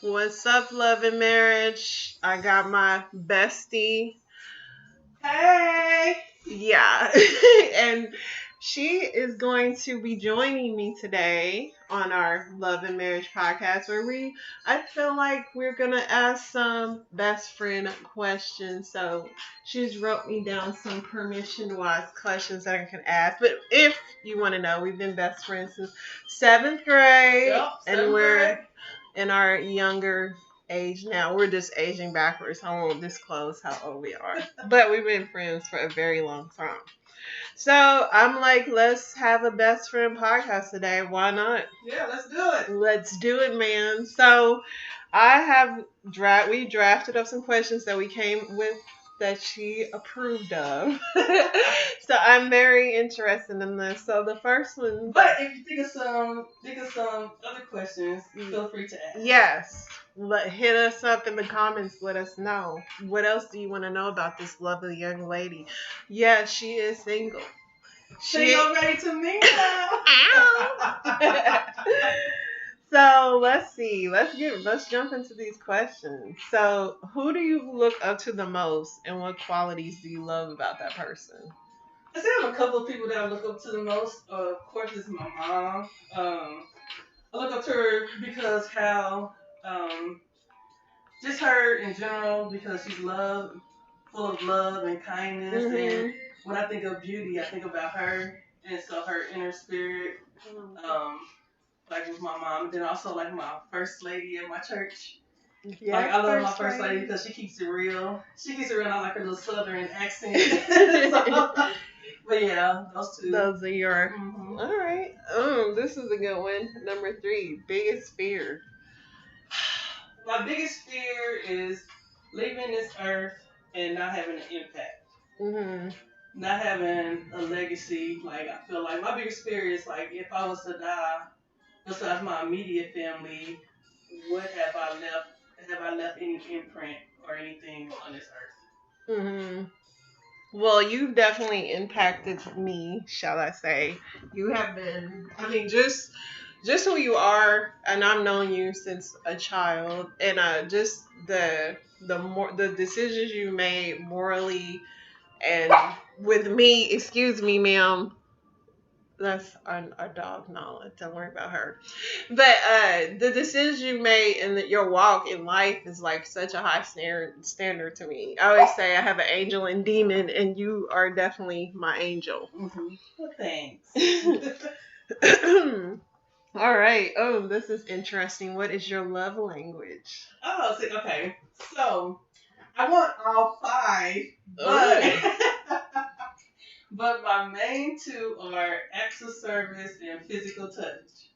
What's up, love and marriage? I got my bestie. Hey! Yeah. And she is going to be joining me today on our Love and Marriage podcast where I feel like we're going to ask some best friend questions. So she's wrote me down some permission wise questions that I can ask. But if you want to know, we've been best friends since seventh grade. Yep, And seventh we're grade. in our younger age now. We're just aging backwards. I won't disclose how old we are. But we've been friends for a very long time. So I'm like, let's have a best friend podcast today. Why not? Yeah, let's do it. Let's do it, man. So we drafted up some questions that we came with that she approved of. So I'm very interested in this. So the first one. But if you think of some other questions, feel free to ask. Yes. Hit us up in the comments. Let us know. What else do you want to know about this lovely young lady? Yes, she is single. Single, ready to mingle. Ow. So let's see. Let's jump into these questions. So who do you look up to the most, and what qualities do you love about that person? I still have a couple of people that I look up to the most. Of course, it's my mom. I look up to her because just her in general, because she's full of love and kindness. Mm-hmm. And when I think of beauty, I think about her, and so her inner spirit. Like with my mom, and then also like my first lady at my church. Yeah, like I love my first lady because she keeps it real. She keeps it real. I like her little southern accent. But yeah, those two. Those are your. Mm-hmm. All right. This is a good one. Number 3, biggest fear. My biggest fear is leaving this earth and not having an impact. Mm-hmm. Not having a legacy. Like I feel like my biggest fear is like if I was to die, besides my immediate family, what have I left? Have I left any imprint or anything on this earth? Mm-hmm. Well, you definitely impacted me, shall I say. You have been, I mean, just who you are, and I've known you since a child, and just the decisions you made morally and with me, excuse me, ma'am. That's our dog, Nala. Don't worry about her. But the decisions you made in your walk in life is like such a high standard to me. I always say I have an angel and demon, and you are definitely my angel. Mm-hmm. Well, thanks. All right. Oh, this is interesting. What is your love language? Oh, see, okay. So I want all 5, but but my main 2 are acts of service and physical touch.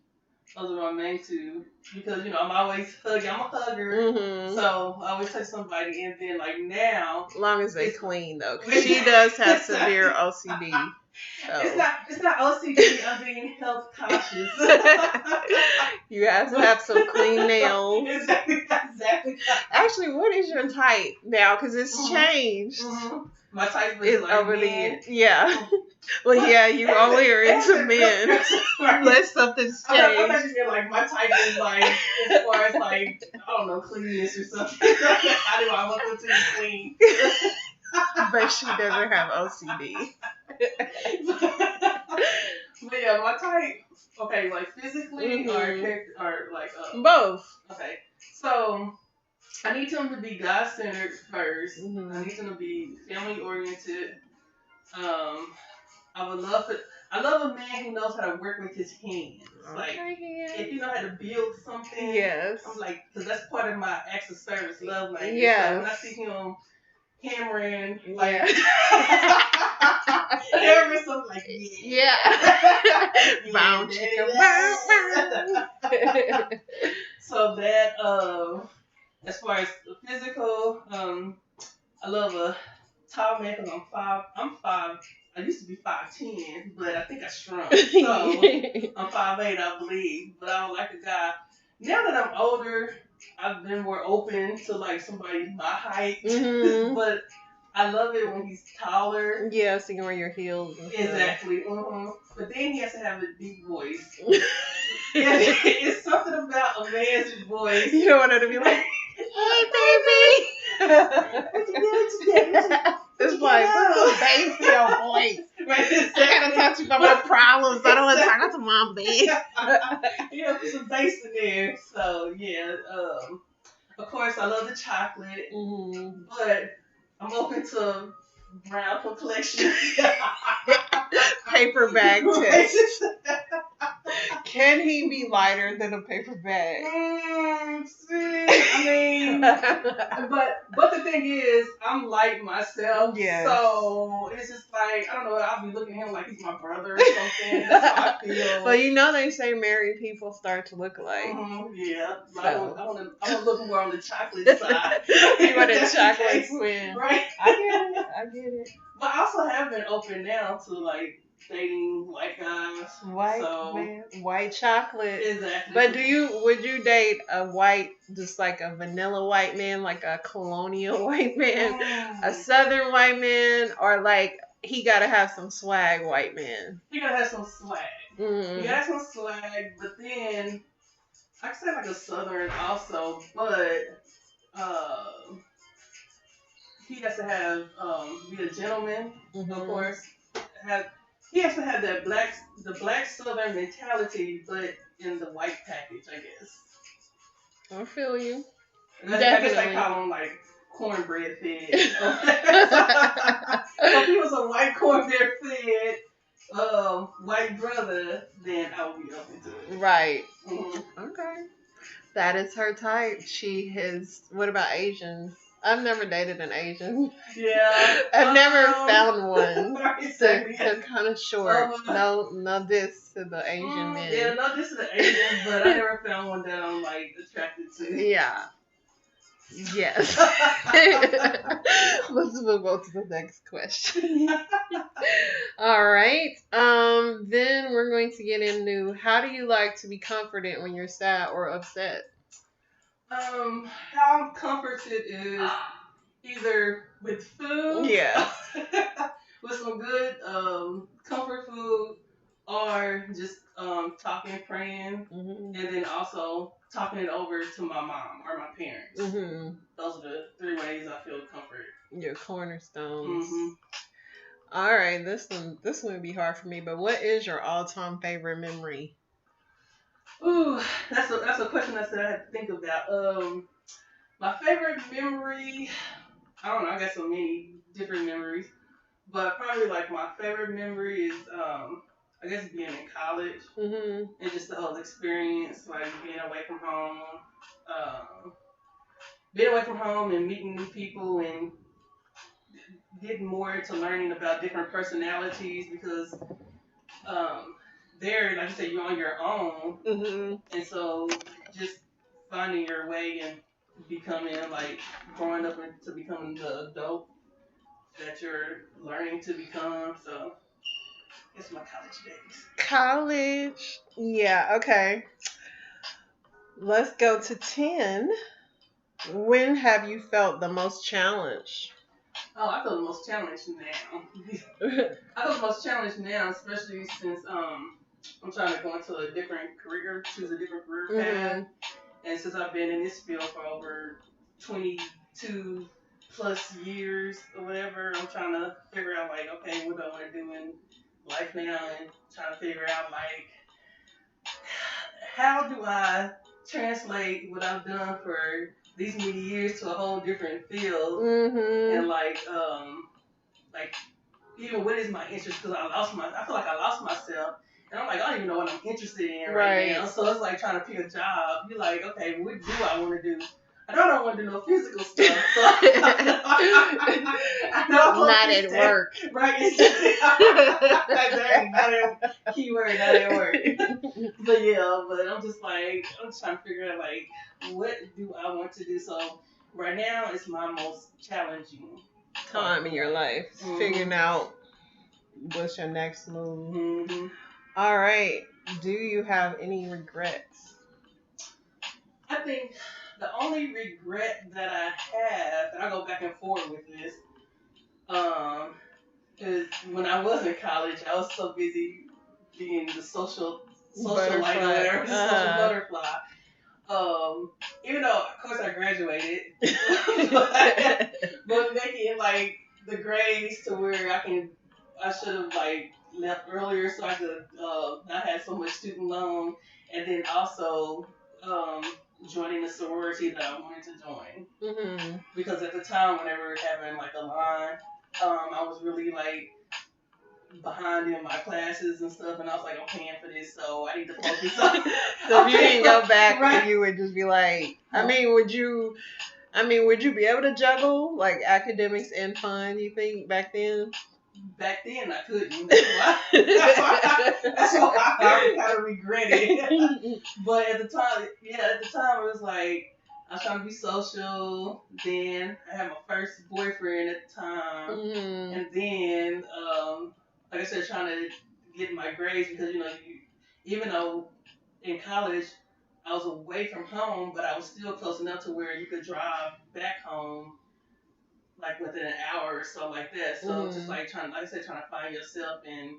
Those are my main 2 because I'm always hugging. I'm a hugger, Mm-hmm. so I always touch somebody, and then like now, as long as they clean though, because she does have severe OCD. So. It's not OCD. I'm being health conscious. You have to have some clean nails. Exactly. Actually, what is your type now? Because it's changed. Mm-hmm. My type is like over men. Yeah. Well, yeah, you only are into men. Unless something's changed. I thought you meant like my type is like as far as like I don't know cleanness or something. How do I want them to be clean? But she doesn't have OCD. But yeah, my type. Okay, like physically or like both. Okay, so I need them to be God-centered first. Mm-hmm. I need them to be family-oriented. I love a man who knows how to work with his hands. Okay. Like, if you know how to build something, yes. I'm like, because that's part of my acts of service, love language. Yes. So when I see him hammering, like, hammering something like, yeah. Bow, chicken, bow. So that, as far as the physical, I love a tall man because I'm 5. I used to be 5'10", but I think I shrunk. So I'm 5'8", I believe. But I don't like a guy. Now that I'm older, I've been more open to like somebody my height. Mm-hmm. But I love it when he's taller. Yeah, so you can wear your heels. Exactly. Mm-hmm. But then he has to have a deep voice. Yeah, it's something about a man's voice. You don't want her to be like, hey, baby. What you doing today? It's like, put some bass in your voice. Right, I gotta talk to you about my problems. I don't want to talk to mom, babe. Yeah, put some bass in there. So yeah, of course I love the chocolate, but I'm open to brown complexion. Paper bag Right. test. Can he be lighter than a paper bag? See, I mean, but the thing is, I'm light myself, Yes. so it's just like I don't know. I'll be looking at him like he's my brother or something. That's how I feel. Well, you know they say married people start to look alike. Yeah, So. I want to look more on the chocolate side. You want a That's the chocolate case, twin? right? I get it. But I also have been open now to like dating white guys. White chocolate. Exactly. But would you date a white, just like a vanilla white man, like a colonial white man, a southern white man, or like he gotta have some swag white man? He gotta have some swag. Mm. He gotta have some swag, but then I could say like a southern also, but he has to have be a gentleman, of course. He has to have the black southern mentality, but in the white package, I guess. I feel you. I guess they call him like cornbread fed. So if he was a white cornbread fed white brother, then I would be open to it. Right. Mm-hmm. Okay. That is her type. What about Asians? I've never dated an Asian. Yeah. I've never found one. Exactly. They're kind of short. No diss to the Asian men. Yeah, no diss to the Asians, but I never found one that I'm like attracted to. Yeah. Yes. Let's move on to the next question. All right. Then we're going to get into how do you like to be comforted when you're sad or upset? How I'm comforted is either with food, Yeah, with some good comfort food, or just talking, praying, and then also talking it over to my mom or my parents. Those are the 3 ways I feel comfort. Your cornerstones. All right, this one would be hard for me, but what is your all-time favorite memory? Ooh, that's a question that I have to think about. My favorite memory, I don't know, I got so many different memories, but probably like my favorite memory is I guess being in college and just the whole experience, like being away from home and meeting new people and getting more into learning about different personalities because there, like you said, you're on your own, and so just finding your way and becoming like growing up into becoming the adult that you're learning to become. So it's my college days. College. Yeah, okay. Let's go to 10. When have you felt the most challenged? Oh, I feel the most challenged now. I feel the most challenged now, especially since I'm trying to go into a different career, choose a different career path. And since I've been in this field for over 22 plus years or whatever, I'm trying to figure out like, okay, what do I want to do in life now, and trying to figure out like, how do I translate what I've done for these many years to a whole different field, and like even what is my interest? Because I feel like I lost myself. And I'm like, I don't even know what I'm interested in right now. So it's like trying to pick a job. You're like, okay, what do I want to do? I don't want to do no physical stuff. So I not at work. Right. Exactly. Not at keyword, not at work. But yeah, I'm just trying to figure out like, what do I want to do? So right now it's my most challenging time in your life. Figuring out what's your next move. All right. Do you have any regrets? I think the only regret that I have, and I go back and forth with this, is when I was in college, I was so busy being the social socialite or Butterfly. whatever, social butterfly. Um, Even though, of course, I graduated, but making like the grades to where I should have like left earlier so I could not have so much student loan, and then also um, joining the sorority that I wanted to join. Because at the time, whenever we were having like a line, I was really like behind in my classes and stuff, and I was like, I'm paying for this, so I need to focus on. So if you didn't go back, right. you would just be like, I mean, would you be able to juggle like academics and fun? You think back then? Back then I couldn't. That's why I kind of regret it. But at the time, it was like I was trying to be social. Then I had my first boyfriend at the time, and then like I said, trying to get my grades because even though in college I was away from home, but I was still close enough to where you could drive back home like within an hour or so like that. So just like like I said, trying to find yourself and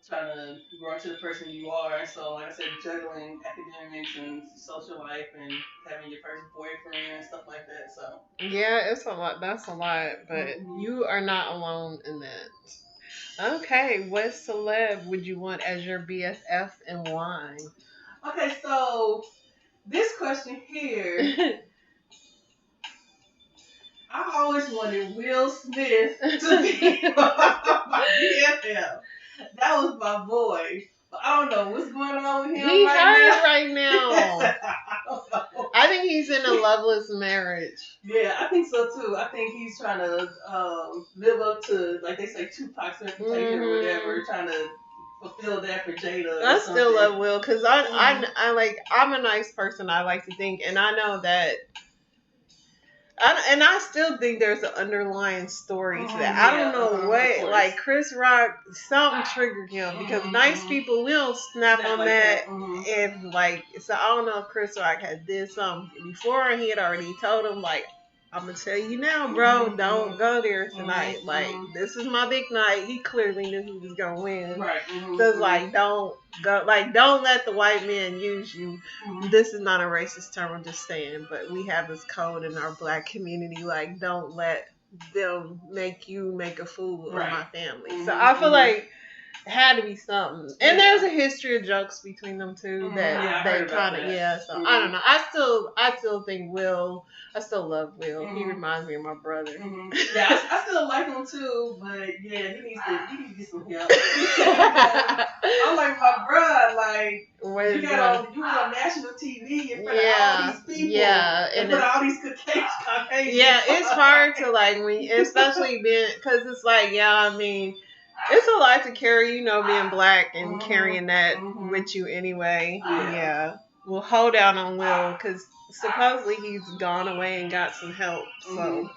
trying to grow into the person you are. So like I said, juggling academics and social life and having your first boyfriend and stuff like that. So yeah, it's a lot. That's a lot, but you are not alone in that. Okay, what celeb would you want as your BFF and why? Okay, so this question here, I always wanted Will Smith to be my BFF. That was my boy. But I don't know what's going on with him He hurt now. right now. I don't know. I think he's in a loveless marriage. Yeah, I think so too. I think he's trying to live up to, like they say, Tupac's reputation or whatever, trying to fulfill that for Jada. I still love Will because I'm a nice person. I like to think, and I know that. I still think there's an underlying story to that. I don't know what, like Chris Rock, something triggered him because nice people will snap on like that. If like, so I don't know if Chris Rock had did something before he had already told him like, I'm gonna tell you now, bro, don't go there tonight. Like, this is my big night. He clearly knew he was gonna win. Right. So it's like, don't go, like, don't let the white man use you. This is not a racist term, I'm just saying, but we have this code in our black community, like, don't let them make you make a fool of my family. So I feel like it had to be something. And there's a history of jokes between them two that they kind of, so I don't know. I still think Will, I still love Will. He reminds me of my brother. Yeah, I still like him too, but yeah, he needs to get some help. I'm like, my bro, like, you were on national TV in front of all these people. Yeah. In front of all these Caucasians. Yeah, it's hard to like, especially being, because it's like, I mean, it's a lot to carry, being black and carrying that with you anyway. Yeah. We'll hold out on Will because supposedly he's gone away and got some help. So,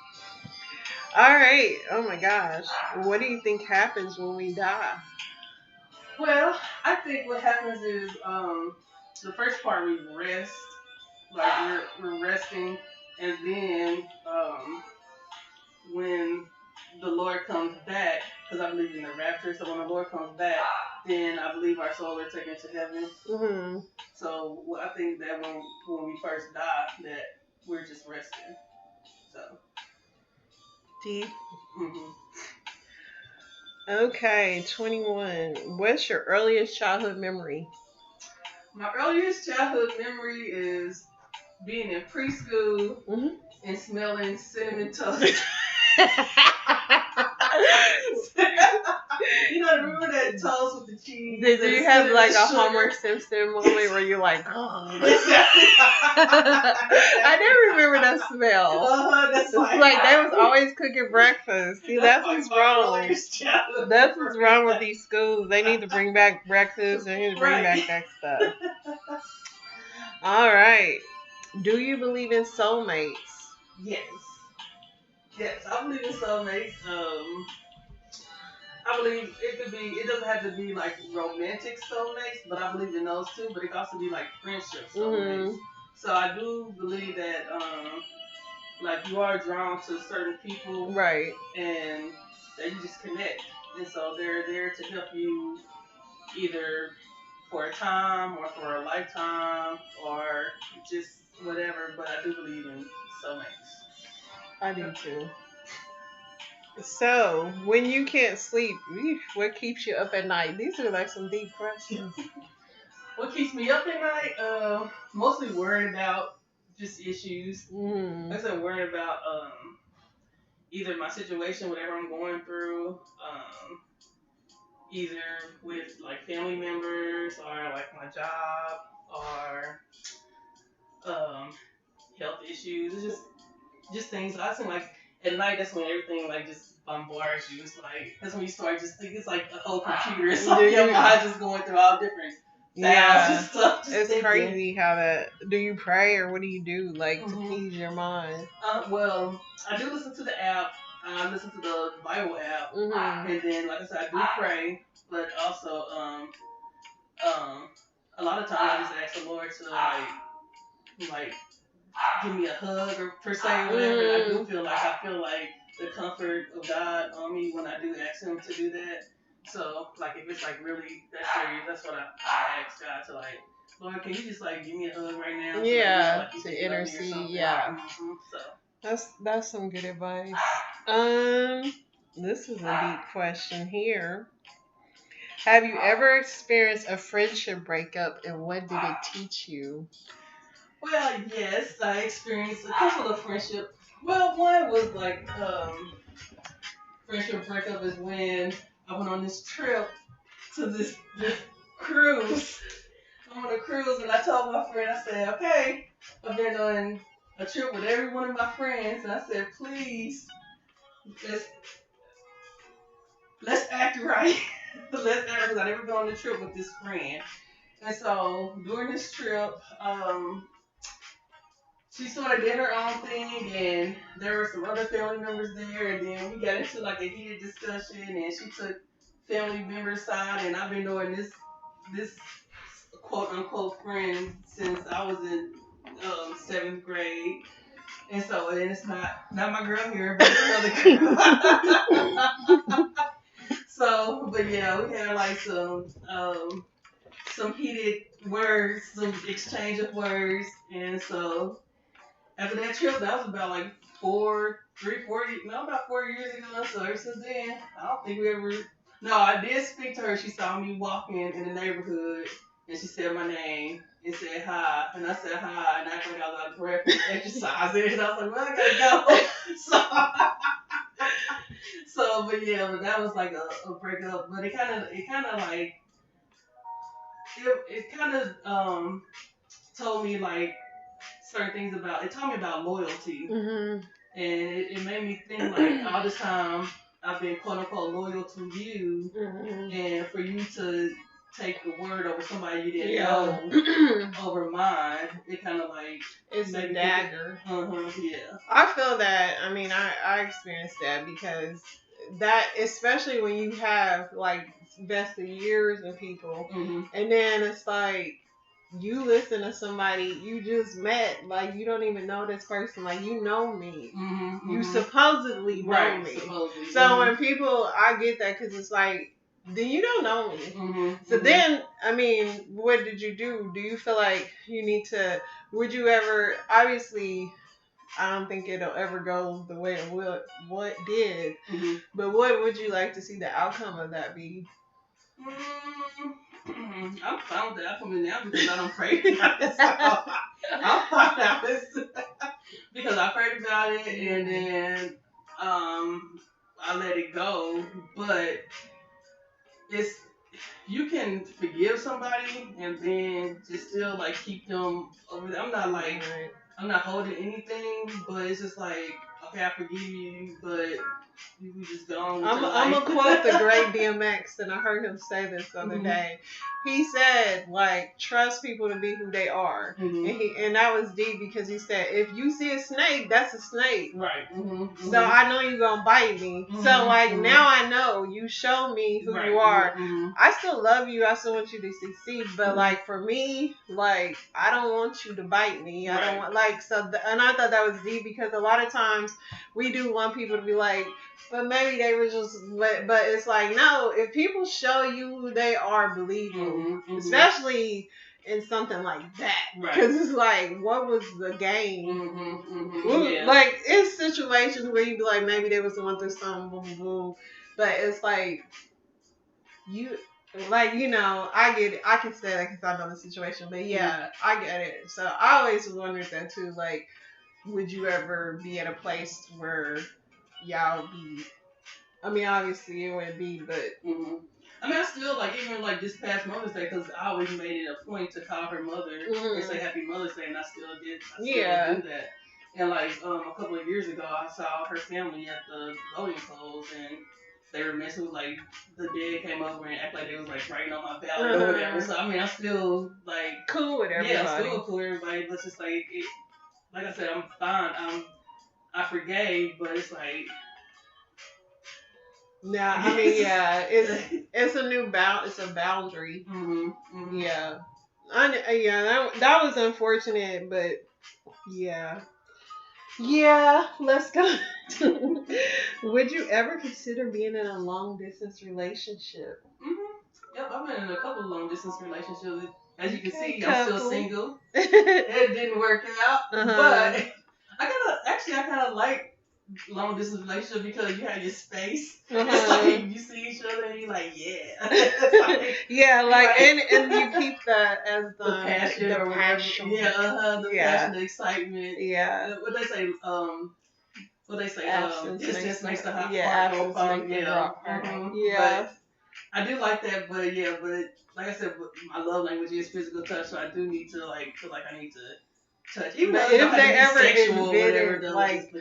all right. Oh my gosh. What do you think happens when we die? Well, I think what happens is the first part we rest, like we're resting, and then when the Lord comes back, because I believe in the rapture, so when the Lord comes back, then I believe our souls are taken to heaven. So I think that when we first die, that we're just resting. So. Deep. Okay, 21. What's your earliest childhood memory? My earliest childhood memory is being in preschool and smelling cinnamon toast. Remember that toast with the cheese? Did you have like a Homer Simpson moment where you're like, oh? I never remember that smell. That's like they was always cooking breakfast. See, that's what's wrong. That's what's wrong with these schools. They need to bring back breakfast. They need to bring back that stuff. All right. Do you believe in soulmates? Yes. Yes, I believe in soulmates. I believe it doesn't have to be like romantic soulmates, but I believe in those too, but it can also be like friendship soulmates. So I do believe that, like you are drawn to certain people. Right. And that you just connect. And so they're there to help you either for a time or for a lifetime or just whatever. But I do believe in soulmates. I do too. So, when you can't sleep, what keeps you up at night? These are like some deep questions. What keeps me up at night? Mostly worried about just issues. Mm. Like I said, worried about either my situation, whatever I'm going through, either with like family members or like my job or um, health issues. It's just things. I think like at night that's when everything like just bombards you. It's like that's when you start just think it's like a whole computer. It's like your mind just going through all different styles and stuff. Just it's thinking. crazy how that. Do you pray or what do you do like to ease your mind? Well, I do listen to the app. I listen to the Bible app, and then like I said, I do pray, but also a lot of times I just ask the Lord to like give me a hug or per se or whatever. And I do feel like the comfort of God on me when I do ask Him to do that. So like if it's like really that serious, that's what I ask God to like. Lord, can you just like give me a hug right now? Yeah, so, like, to intercede. Yeah, so that's some good advice. This is a deep question here. Have you ever experienced a friendship breakup and what did it teach you? Well, yes, I experienced a couple of friendship. Well, one was like friendship breakup is when I went on this trip to this cruise. I'm on a cruise and I told my friend, I said, okay, I've been on a trip with every one of my friends, and I said, please, let's act right. Let's act right because I never been on a trip with this friend. And so during this trip, she sort of did her own thing, and there were some other family members there, and then we got into like a heated discussion, and she took family members' side, and I've been knowing this quote unquote friend since I was in seventh grade, and so and it's not my girl here, but it's another girl. So, but yeah, we had like some heated words, some exchange of words, and so after that trip, that was about like about 4 years ago. So ever since then, I don't think we ever. No, I did speak to her. She saw me walking in the neighborhood, and she said my name and said hi, and I said hi, and I acted like I was out of breath from exercising, and I was like, well, I gotta go. But yeah, but that was like a breakup. But it kind of like it kind of told me like certain things about it taught me about loyalty, and it made me think like all this time I've been quote unquote loyal to you, and for you to take the word over somebody you didn't know over mine, it kind of like it's a dagger. Yeah, I feel that. I mean, I experienced that because that, especially when you have like best of years with people, and then it's like you listen to somebody you just met, like you don't even know this person, like you know me, you supposedly know me. So when people, I get that because it's like, then you don't know me. So then, I mean, what did you do? Do you feel like you need to? Would you ever? Obviously, I don't think it'll ever go the way it will. What did? But what would you like to see the outcome of that be? I'm fine with the outcome now because I don't pray about it. So I'm fine with it because I prayed about it and then I let it go. But it's you can forgive somebody and then just still like keep them over there. I'm not like I'm not holding anything, but it's just like, okay, I forgive you, but you just gone. I'm gonna quote the great DMX, and I heard him say this the other day. He said, like, trust people to be who they are, and that was deep because he said, if you see a snake, that's a snake, right? So I know you're gonna bite me. So like now I know you show me who you are. I still love you. I still want you to succeed, but like for me, like I don't want you to bite me. I don't want like so. And I thought that was deep because a lot of times we do want people to be like, but maybe they were just, but it's like, no, if people show you who they are, believe them. Especially in something like that. Because it's like, what was the game? Yeah. Like, it's situations where you be like, maybe they was going through something, boom, boom, boom. But it's like, you, like, I get it. I can say that because I know the situation. But yeah, I get it. So I always wondered that too. Like, would you ever be at a place where y'all be? I mean, obviously it would be, but. I mean, I still, like, even, like, this past Mother's Day, because I always made it a point to call her mother and say Happy Mother's Day, and I still do that. And, like, a couple of years ago, I saw her family at the voting polls, and they were messing with, like, the dead came over and act like they was, like, writing on my ballot or whatever. So, I mean, I'm still, like... Cool with everybody. Yeah, I'm still cool with everybody, but it's just, like, like I said, I'm fine. I forgave, but it's, like... Yeah, I mean, yeah, it's a new it's a boundary. Yeah, that was unfortunate, but yeah, let's go. Would you ever consider being in a long distance relationship? Yep, I've been in a couple of long distance relationships. As you can see, I'm still single. It didn't work out, but I kind of like long distance relationship because you have your space. It's like you see each other and you're like, yeah. And you keep that as the passion or passion. The passion, the excitement. Yeah. What they say, distance makes the heart go far. Yeah. But I do like that, but like I said, my love language is physical touch, so I do need to feel like I need to touch. Even though if they ever invented, like,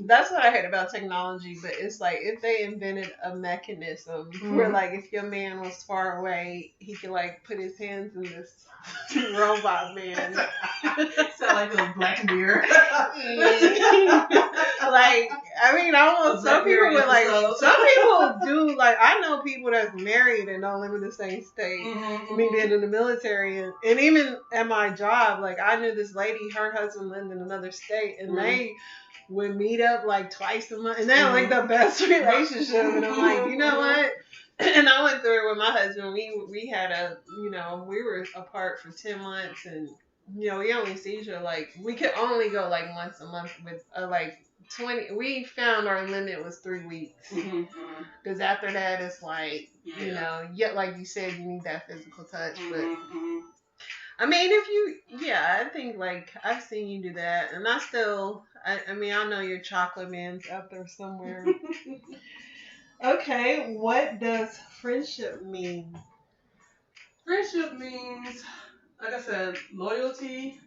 that's what I hate about technology, but it's like if they invented a mechanism where, like, if your man was far away, he could, like, put his hands in this robot man. Sound like a Black Mirror. Like, I mean, almost some people would, like, some people do, like, I know people that's married and don't live in the same state. Me being in the military, and even at my job, like, I knew this lady, her husband lived in another state, and they would meet up like twice a month, and they had like the best relationship. And I'm like, you know what? And I went through it with my husband. We had we were apart for 10 months, and we only see each other, like, we could only go like once a month with like 20. We found our limit was 3 weeks, because after that it's like like you said, you need that physical touch, but. I mean, I think, like, I've seen you do that, and I mean, I know your chocolate man's out there somewhere. Okay, what does friendship mean? Friendship means, like I said, loyalty,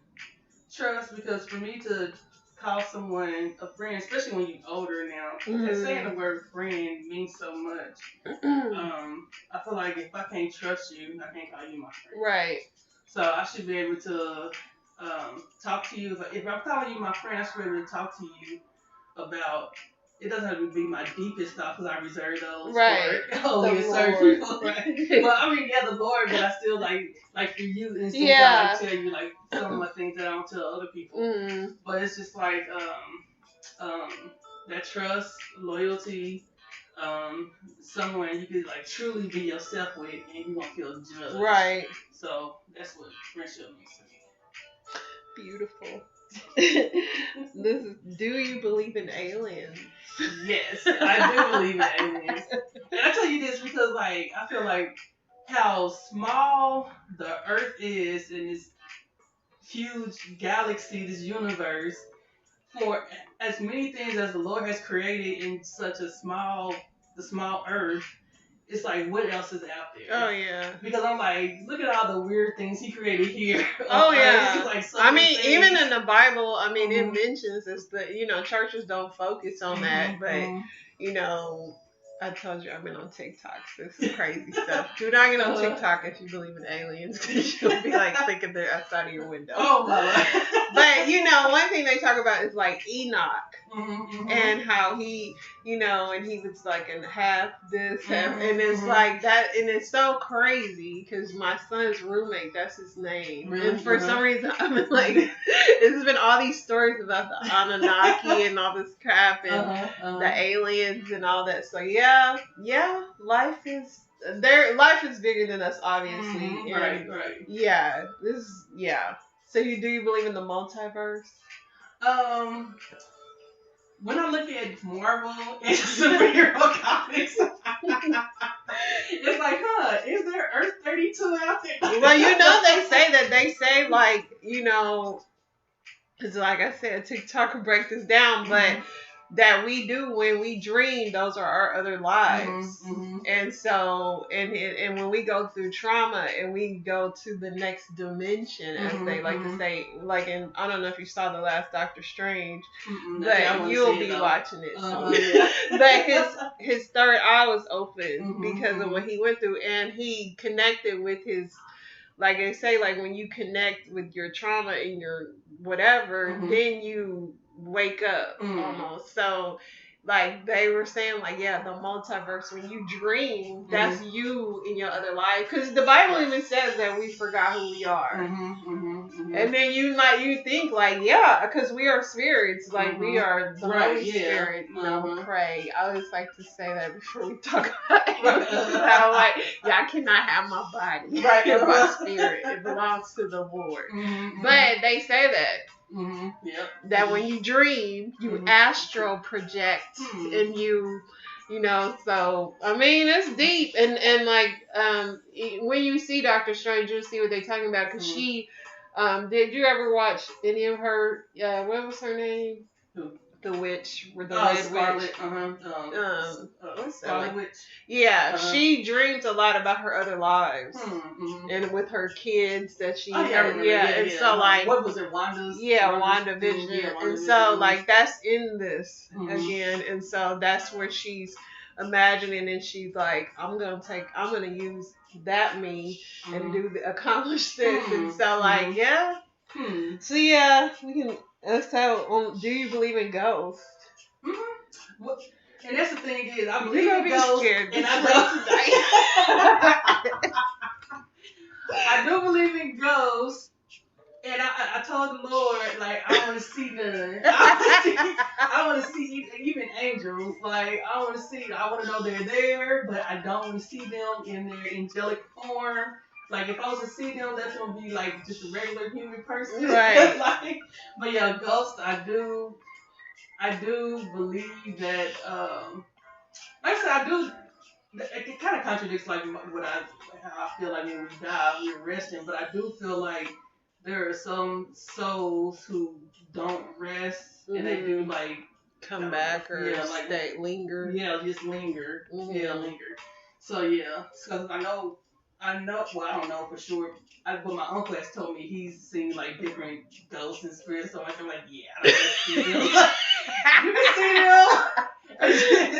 trust, because for me to call someone a friend, especially when you're older now, because saying the word friend means so much. I feel like if I can't trust you, I can't call you my friend. Right. So I should be able to talk to you. If I'm calling you my friend, I should be able to talk to you about. It doesn't have to be my deepest thoughts, because I reserve those for only certain people. Right. Well, I mean, the Lord, but I still like for you, and I tell you like some of my things that I don't tell other people. But it's just like that trust, loyalty. Someone you could like truly be yourself with, and you won't feel judged. Right. So that's what friendship means to me. Beautiful. Do you believe in aliens? Yes, I do believe in aliens. And I tell you this because, like, I feel like how small the Earth is in this huge galaxy, this universe, for as many things as the Lord has created in such a small Earth, it's like, what else is out there? Oh, yeah. Because I'm like, look at all the weird things he created here. Oh, yeah. Like I mean, even in the Bible, I mean, it mentions this, that, churches don't focus on that, but, I told you I've been on TikTok. This is crazy stuff. Do not get on TikTok if you believe in aliens, because you'll be like thinking they're outside of your window. Oh my. But one thing they talk about is like Enoch. Mm-hmm. And how he, and he was like in half this, half, and it's like that, and it's so crazy because my son's roommate, that's his name, Really? and for some reason I've been like, there's been all these stories about the Anunnaki and all this crap and the aliens and all that. So yeah, life is life is bigger than us, obviously. Mm-hmm. Right. Yeah, So do you believe in the multiverse? When I look at Marvel and superhero comics, it's like, is there Earth 32 out there? Well, they say like, because like I said, TikTok will break this down, but that we do when we dream, those are our other lives. And so, and when we go through trauma and we go to the next dimension, as they like to say, like I don't know if you saw the last Doctor Strange, but you'll be watching it soon. But his third eye was open because of what he went through, and he connected with his, like they say, like when you connect with your trauma and your whatever, then you wake up almost. So like they were saying, like, yeah, the multiverse, when you dream, that's you in your other life, because the Bible even says that we forgot who we are. And then you think like, yeah, because we are spirits, like we are the Holy Spirit, we pray. I always like to say that before we talk about it. I'm like, y'all cannot have my body, my spirit, it belongs to the Lord. But they say that that when you dream, you astral project, and you so I mean, it's deep, and like when you see Doctor Strange, you'll see what they're talking about, because she did you ever watch any of her what was her name? The witch, with the red Scarlet, witch. what's that? Scarlet Witch. Yeah, she dreams a lot about her other lives, and with her kids that she had. So like, what was it, Wanda's? WandaVision, and so like that's in this again, and so that's where she's imagining, and she's like, I'm gonna use that me and accomplish this, and so like so yeah, we can. So, do you believe in ghosts? Well, and that's the thing is, I believe in ghosts, and I do believe in ghosts, and I told the Lord, like, I want to see none. I want to see even angels. Like, I want to know they're there, but I don't want to see them in their angelic form. Like, if I was to see them, that's going to be, like, just a regular human person. Right. Like, but, yeah, ghosts, I do believe that, like I said, I do, it kind of contradicts, like, how I feel like when we die, we're resting, but I do feel like there are some souls who don't rest, and they do, like, come back or stay, linger. Yeah, just linger. Yeah, linger. So, yeah, because I know, well, I don't know for sure, but my uncle has told me he's seen, like, different ghosts and spirits, so I'm like, yeah, I don't want to see them. You can see them.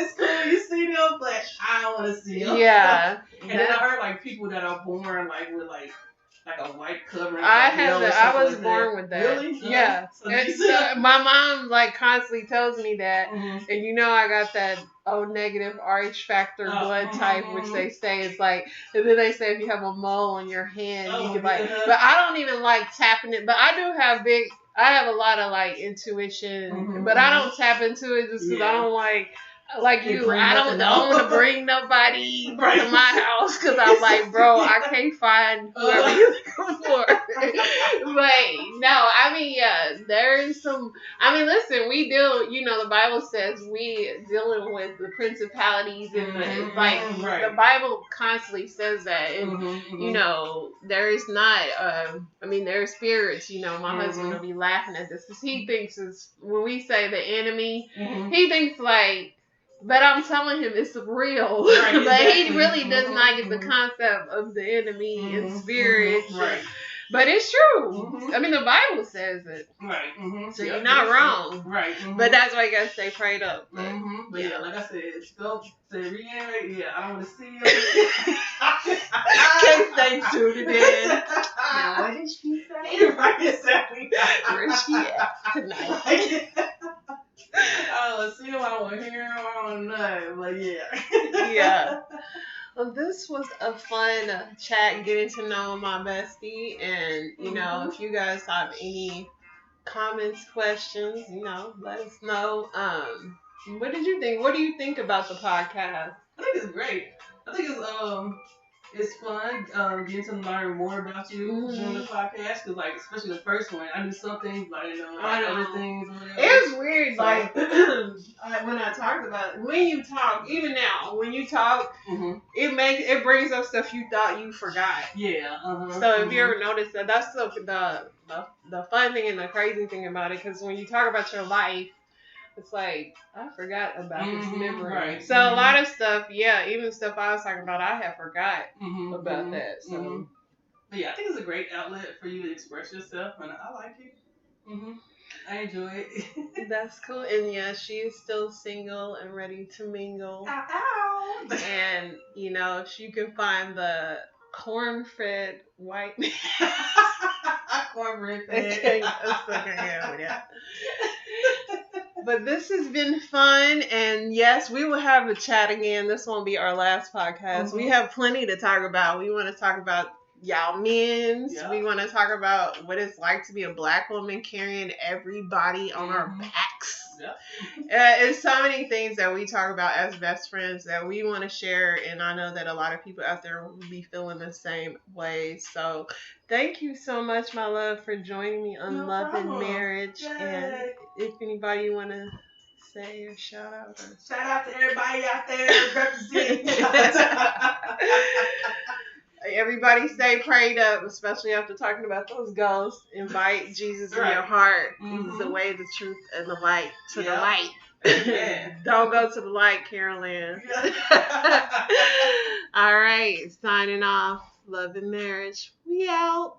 It's cool, you see them, but I don't want to see them. Yeah. And then I heard, like, people that are born, like, with, like a white covering. I was born with that. Really? Yeah. So my mom, like, constantly tells me that, and I got that O negative Rh factor blood type, which they say is like, and then they say if you have a mole on your hand, you can like. But I don't even like tapping it. But I do have I have a lot of like intuition, but I don't tap into it just because I don't like you. I don't want to bring nobody to my house because I'm like, bro, I can't find whoever you're looking for. But no, I mean, yeah, there is some. I mean, listen, we deal. The Bible says we dealing with the principalities and the Bible constantly says that, and there is not. I mean, there are spirits. My husband will be laughing at this because he thinks when we say the enemy, he thinks like. But I'm telling him it's real. Right, but he really does not get the concept of the enemy and spirits. Right. But it's true. I mean, the Bible says it. Right. So you're not wrong. Right. But that's why you got to stay prayed up. But. But yeah, like I said, go to reiterate. Yeah, I don't want to see you. Can't stay tuned in. Now, what did she say? Right, exactly. Where's she at tonight? I don't want to see him. I don't want to hear him. I don't know. But yeah. Yeah. Well, this was a fun chat, getting to know my bestie, and you know, if you guys have any comments, questions, you know, let us know. What did you think? What do you think about the podcast? I think it's great. I think it's fun getting to learn more about you during the podcast, because like especially the first one, I knew some things, but I didn't know like other things. It's weird, like when I talked about it, when you talk, even now when you talk, it brings up stuff you thought you forgot. Yeah. So if you ever notice that, that's the fun thing and the crazy thing about it, because when you talk about your life, it's like, I forgot about this memory. Right. So a lot of stuff, yeah, even stuff I was talking about, I had forgot about that. So But yeah, I think it's a great outlet for you to express yourself, and I like it. I enjoy it. That's cool. And yeah, she is still single and ready to mingle. Ow, ow. And you know, you can find the corn-fed white man. Cornbread. I'm stuck in here with that. But this has been fun, and yes, we will have a chat again. This won't be our last podcast. We have plenty to talk about. We want to talk about y'all men's. Yeah. We want to talk about what it's like to be a black woman carrying everybody on our backs. Yeah. It's so many things that we talk about as best friends that we want to share, and I know that a lot of people out there will be feeling the same way. So thank you so much, my love, for joining me on Love and Marriage. Yay. And if anybody want to say or shout out. Shout out to everybody out there representing. Everybody stay prayed up, especially after talking about those ghosts. Invite Jesus in your heart. He's the way, the truth, and the light. To the light. Don't go to the light, Carolyn. All right, signing off. Love and Marriage. We out.